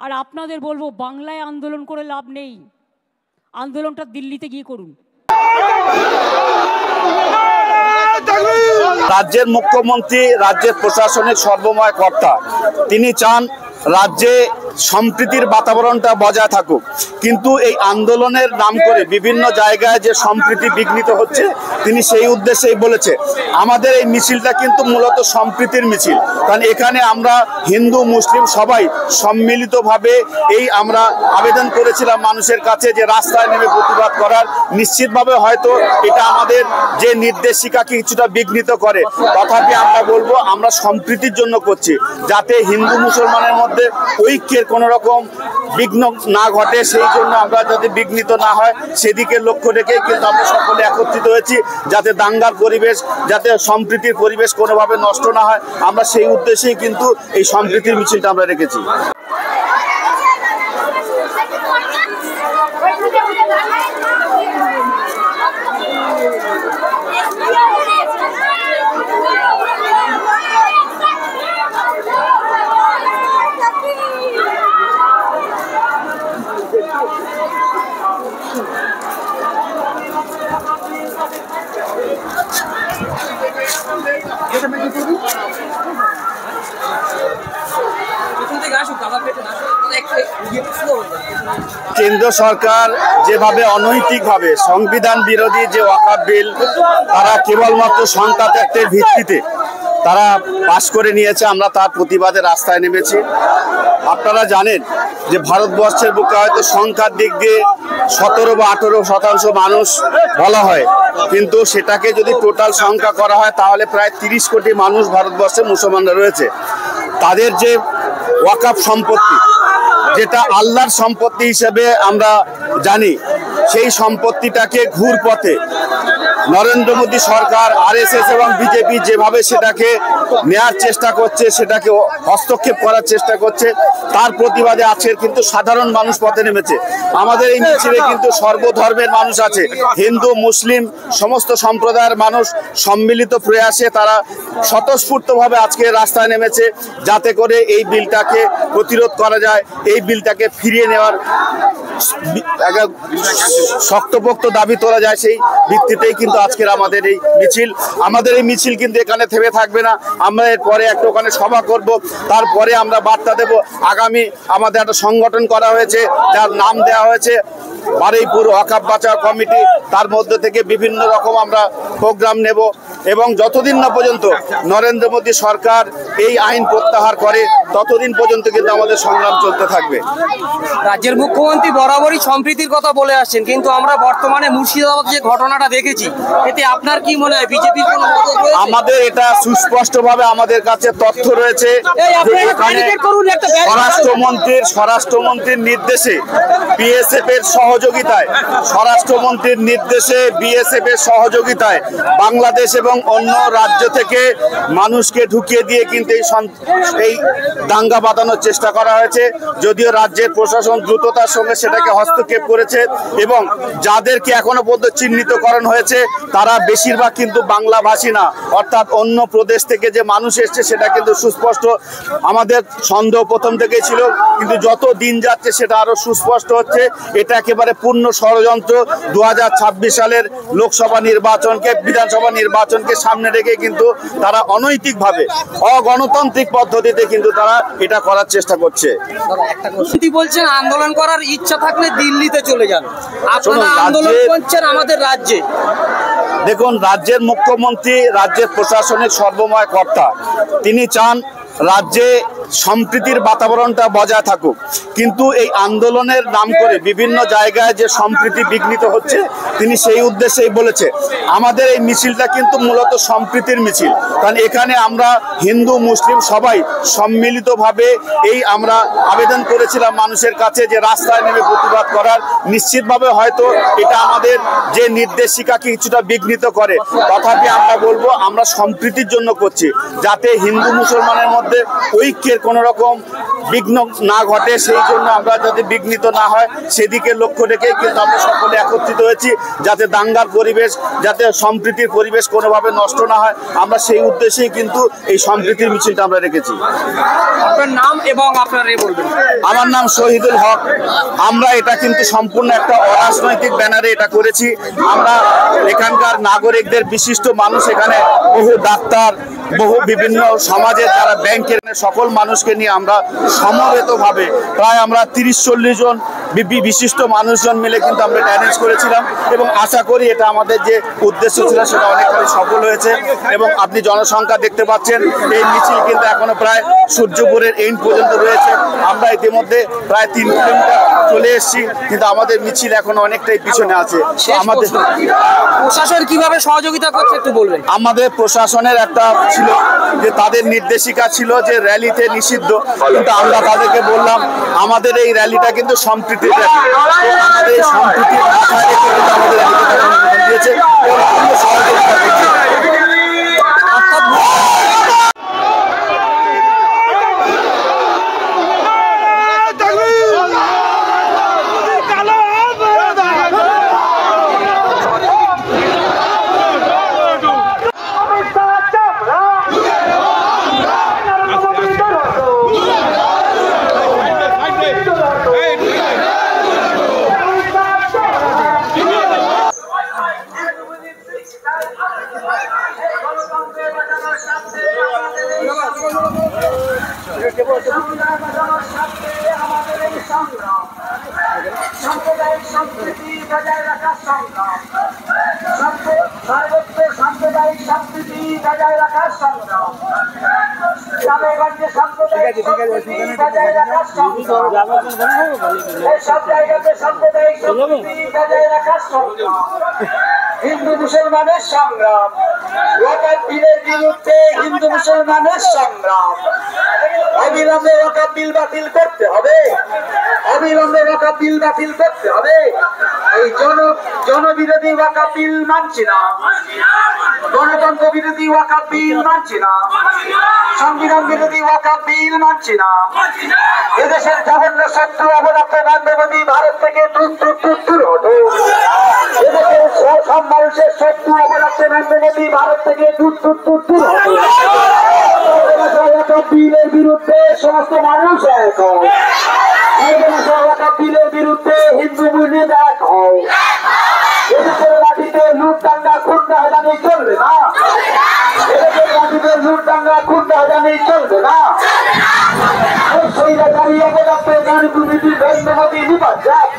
আর আপনাদের বলবো, বাংলায় আন্দোলন করে লাভ নেই, আন্দোলনটা দিল্লিতে গিয়ে করুন। রাজ্যের মুখ্যমন্ত্রী, রাজ্যের প্রশাসনের সর্বময় কর্তা, তিনি চান রাজ্যে সম্প্রীতির বাতাবরণটা বজায় থাকুক, কিন্তু এই আন্দোলনের নাম করে বিভিন্ন জায়গায় যে সম্প্রীতি বিঘ্নিত হচ্ছে, তিনি সেই উদ্দেশ্যেই বলেছে আমাদের এই মিছিলটা কিন্তু মূলত সম্প্রীতির মিছিল। কারণ এখানে আমরা হিন্দু মুসলিম সবাই সম্মিলিতভাবে আমরা আবেদন করেছিলাম মানুষের কাছে যে রাস্তায় নেমে প্রতিবাদ করার। নিশ্চিতভাবে হয়তো এটা আমাদের যে নির্দেশিকাকে কিছুটা বিঘ্নিত করে, তথাপি আমরা বলবো আমরা সম্প্রীতির জন্য করছি, যাতে হিন্দু মুসলমানের মধ্যে ঐক্যের কোনো রকম বিঘ্ন না ঘটে। সেই জন্য আমরা যাতে বিঘ্নিত না হয় সেদিকে লক্ষ্য রেখে কিন্তু আমরা সকলে একত্রিত হয়েছি, যাতে দাঙ্গার পরিবেশ, যাতে সম্প্রীতির পরিবেশ কোনোভাবে নষ্ট না হয়। আমরা সেই উদ্দেশ্যেই কিন্তু এই সম্প্রীতির মিছিলটা আমরা রেখেছি। কেন্দ্র সরকার যেভাবে অনৈতিকভাবে সংবিধান বিরোধী যে ওয়াকফ বিল তারা কেবলমাত্র সংখ্যা ত্যাগের ভিত্তিতে তারা পাশ করে নিয়েছে, আমরা তার প্রতিবাদে রাস্তায় নেমেছি। আপনারা জানেন যে ভারতবর্ষের বুকে হয়তো সংখ্যার দিক দিয়ে 17 বা 18% মানুষ বলা হয়, কিন্তু সেটাকে যদি টোটাল সংখ্যা করা হয় তাহলে প্রায় 30 কোটি মানুষ ভারতবর্ষে মুসলমানরা রয়েছে। তাদের যে ওয়াকফ সম্পত্তি, যেটা আল্লাহর সম্পত্তি হিসেবে আমরা জানি, সেই সম্পত্তিটাকে ঘুর পথে নরেন্দ্র মোদী সরকার, আরএসএস এবং বিজেপি যেভাবে সেটাকে নেয়ার চেষ্টা করছে, সেটাকে হস্তক্ষেপ করার চেষ্টা করছে, তার প্রতিবাদে আজকের কিন্তু সাধারণ মানুষ পথে নেমেছে। আমাদের এই মিছিলে কিন্তু সর্বধর্মের মানুষ আছে, হিন্দু মুসলিম সমস্ত সম্প্রদায়ের মানুষ সম্মিলিত প্রয়াসে তারা স্বতঃস্ফূর্তভাবে আজকে রাস্তায় নেমেছে, যাতে করে এই বিলটাকে প্রতিরোধ করা যায়, এই বিলটাকে ফিরিয়ে নেওয়ার শক্তপোক্ত দাবি তোলা যায়। সেই ভিত্তিতেই কিন্তু আজকের আমাদের এই মিছিল। আমাদের এই মিছিল কিন্তু এখানে থেমে থাকবে না, আমরা এরপরে একটা ওখানে সভা করব, তারপরে আমরা বার্তা দেব। আগামী আমাদের একটা সংগঠন করা হয়েছে, যার নাম দেওয়া হয়েছে বারুইপুর ওয়াকফ বাঁচাও কমিটি। তার মধ্যে থেকে বিভিন্ন রকম আমরা প্রোগ্রাম নেব, এবং যতদিন না পর্যন্ত নরেন্দ্র মোদী সরকার এই আইন প্রত্যাহার করে ততদিন পর্যন্ত কিন্তু আমাদের সংগ্রাম চলতে থাকবে। রাজ্যের মুখ্যমন্ত্রী বরাবরই সম্প্রীতির কথা বলে আসছেন, কিন্তু আমরা বর্তমানে মুর্শিদাবাদ যে ঘটনাটা দেখেছি, এতে আপনার কি মনে হয় বিজেপির কোনো মদত রয়েছে? আমাদের এটা সুস্পষ্টভাবে আমাদের কাছে তথ্য রয়েছে। স্বরাষ্ট্রমন্ত্রীর নির্দেশে বিএসএফ এর সহযোগিতায়, স্বরাষ্ট্রমন্ত্রীর নির্দেশে বিএসএফ এর সহযোগিতায় বাংলাদেশ এবং অন্য রাজ্য থেকে মানুষকে ঢুকিয়ে দিয়ে কিন্তু এই দাঙ্গা বাঁধানোর চেষ্টা করা হয়েছে। যদিও রাজ্যের প্রশাসন দ্রুততার সঙ্গে সেটাকে হস্তক্ষেপ করেছে, এবং যাদেরকে এখনো পর্যন্ত চিহ্নিতকরণ হয়েছে তারা বেশিরভাগ কিন্তু বাংলাভাষী না, অর্থাৎ অন্য প্রদেশ থেকে যে মানুষ এসছে সেটা কিন্তু সুস্পষ্ট। আমাদের সন্দেহ প্রথম থেকেই ছিল, কিন্তু যত দিন যাচ্ছে সেটা আরো সুস্পষ্ট হচ্ছে। এটা একেবারে পূর্ণ ষড়যন্ত্র। 2026 সালের লোকসভা নির্বাচনকে, বিধানসভা নির্বাচনকে সামনে রেখে কিন্তু তারা অনৈতিকভাবে, অগণতান্ত্রিক পদ্ধতিতে কিন্তু তারা এটা করার চেষ্টা করছে। বলছেন আন্দোলন করার ইচ্ছা থাকলে দিল্লিতে চলে যান, আপনারা আন্দোলন করছেন আমাদের রাজ্যে। দেখুন, রাজ্যের মুখ্যমন্ত্রী, রাজ্যের প্রশাসনের সর্বময় কর্তা, তিনি চান রাজ্যে সম্প্রীতির বাতাবরণটা বজায় থাকুক, কিন্তু এই আন্দোলনের নাম করে বিভিন্ন জায়গায় যে সম্প্রীতি বিঘ্নিত হচ্ছে, তিনি সেই উদ্দেশ্যেই বলেছে আমাদের এই মিছিলটা কিন্তু মূলত সম্প্রীতির মিছিল। কারণ এখানে আমরা হিন্দু মুসলিম সবাই সম্মিলিতভাবে আমরা আবেদন করেছিলাম মানুষের কাছে যে রাস্তায় নেমে প্রতিবাদ করার। নিশ্চিতভাবে হয়তো এটা আমাদের যে নির্দেশিকাকে কিছুটা বিঘ্নিত করে, তথাপি আমরা বলবো আমরা সম্প্রীতির জন্য করছি, যাতে হিন্দু মুসলমানের মধ্যে ঐক্যের কোনো রকম বিঘ্ন না ঘটে, সেই জন্য আমরা যাতে বিঘ্নিত না হয় সেদিকে লক্ষ্য রেখেই কিন্তু আমরা সকলে একত্রিত হয়েছি, যাতে দাঙ্গার পরিবেশ, যাতে সম্প্রীতির পরিবেশ কোনোভাবে নষ্ট না হয়। আমরা সেই উদ্দেশ্যেই কিন্তু এই সম্প্রীতির মিছিলটা আমরা রেখেছি। আপনার নাম এবং আপনার বলবেন। আমার নাম শহীদুল হক। আমরা এটা কিন্তু সম্পূর্ণ একটা অরাজনৈতিক ব্যানারে এটা করেছি। আমরা এখানকার নাগরিকদের, বিশিষ্ট মানুষ, এখানে বহু ডাক্তার, বহু বিভিন্ন সমাজের যারা ব্যাংকের সকল মানুষকে নিয়ে আমরা সমবেতভাবে প্রায় আমরা 30-40 জন বিশিষ্ট মানুষজন মিলে কিন্তু আমরা অ্যারেঞ্জ করেছিলাম এবং আশা করি এটা আমাদের যে উদ্দেশ্য ছিল সেটা অনেকটাই সফল হয়েছে। এবং আপনি জনসংখ্যা দেখতে পাচ্ছেন, এই মিছিল কিন্তু এখনো প্রায় সূর্যপুরের এন্ড পর্যন্ত রয়েছে। আমরা ইতিমধ্যে প্রায় 3 কিলোমিটার চলে এসেছি, কিন্তু আমাদের মিছিল এখন অনেকটাই পিছনে আছে। আমাদের প্রশাসন কিভাবে সহযোগিতা করছে একটু বলবেন। আমাদের প্রশাসনের একটা ছিল যে তাদের নির্দেশিকা ছিল যে র্যালিতে নিষিদ্ধ, কিন্তু আমরা তাদেরকে বললাম আমাদের এই র্যালিটা কিন্তু সম্প্রীতির র্যালি, আমাদের এই সম্প্রীতির মাথায় রেখে কিন্তু আমাদের র্যালিতে অনুমোদন দিয়েছে এবং পূর্ণ সহযোগিতা করছে। সাম্প্রদায়িক সম্প্রীতি বজায় রাখার সংগ্রাম, সাম্প্রদায়িক সম্প্রীতি বজায় রাখার সংগ্রাম, গ্রামেগঞ্জে সাম্প্রদায়িক সম্প্রীতি বজায় রাখার সংগ্রাম, সব জায়গাতে সাম্প্রদায়িক সম্প্রীতি বজায় রাখার সংগ্রাম, হিন্দু মুসলমানের সংগ্রাম, ওয়াকফ বিলের বিরুদ্ধে হিন্দু মুসলমানের সংগ্রাম, অবিলম্বে ওয়াকফ বিল বাতিল করতে হবে, অবিলম্বে ওয়াকফ বিল বাতিল করতে হবে। এই জনবিরোধী ওয়াকফ বিল মানছি না, গণতন্ত্র বিরোধী ওয়াকফ বিল মানছি না, সংবিধান বিরোধী ওয়াকফ বিল মানছি না। এদেশের জঘন্য শত্রু অবদত্ত নরেন্দ্র মোদী ভারত থেকে দূর হটো। এদেশের সব মানুষের শত্রু অবদত্ত নরেন্দ্র মোদী ভারত থেকে দূর হটো। ওয়াকফ বিলের বিরুদ্ধে সমস্ত মানুষ এক হয়, ওয়াকফ বিলের বিরুদ্ধে হিন্দু মুসলিম এক হয়। এদেশের মাটিতে লুট দাঙ্গা খুন হাজানি চলবে না, এদেশের মাটিতে লুট দাঙ্গা খুন হাজানি চলবে না। স্বৈরাচারী অবদত্ত নরেন্দ্র মোদী নিপাত যাক।